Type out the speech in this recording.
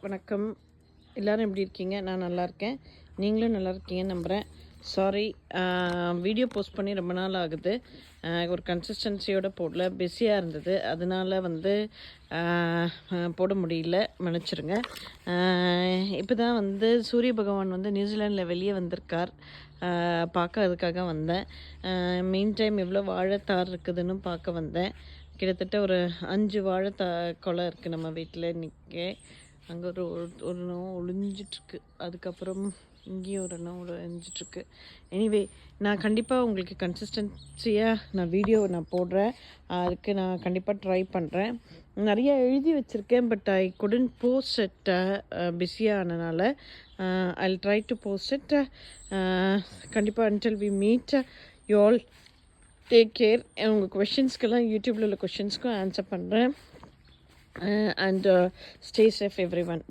வணக்கம். எல்லோரும் எப்படி இருக்கீங்க? நான் நல்லா இருக்கேன். நீங்களும் நல்லா இருக்கீங்கன்னு நம்புகிறேன். சாரி, வீடியோ போஸ்ட் பண்ணி ரொம்ப நாள் ஆகுது. ஒரு கன்சிஸ்டன்சியோடு போடல, பிஸியாக இருந்தது. அதனால போட முடியல, மன்னிச்சிருங்க. இப்போ தான் சூரிய பகவான் நியூசிலாண்டில் வெளியே வந்திருக்கார். பார்க்க அதுக்காக வந்தேன். மெயின் டைம் எவ்வளோ வாழைத்தார் இருக்குதுன்னு பார்க்க வந்தேன். கிட்டத்தட்ட ஒரு 5 கொலை இருக்குது நம்ம வீட்டில் இன்றைக்கி. அங்கே ஒரு இனம் ஒளிஞ்சிட்ருக்கு. அதுக்கப்புறம் இங்கேயும் ஒரு இனம் ஒளிஞ்சிட்ருக்கு. எனிவே, நான் கண்டிப்பாக உங்களுக்கு கன்சிஸ்டன்சியாக நான் வீடியோ போடுறேன். அதுக்கு நான் கண்டிப்பாக ட்ரை பண்ணுறேன். நிறைய எழுதி வச்சுருக்கேன், but I couldn't post it, பிஸியானனால. I try to post it கண்டிப்பாக. Until we meet you all, take care. உங்கள் கொஷின்ஸ்க்கெல்லாம் யூடியூப்பில் உள்ள கொஷின்ஸ்க்கும் ஆன்சர் பண்ணுறேன். And stay safe everyone.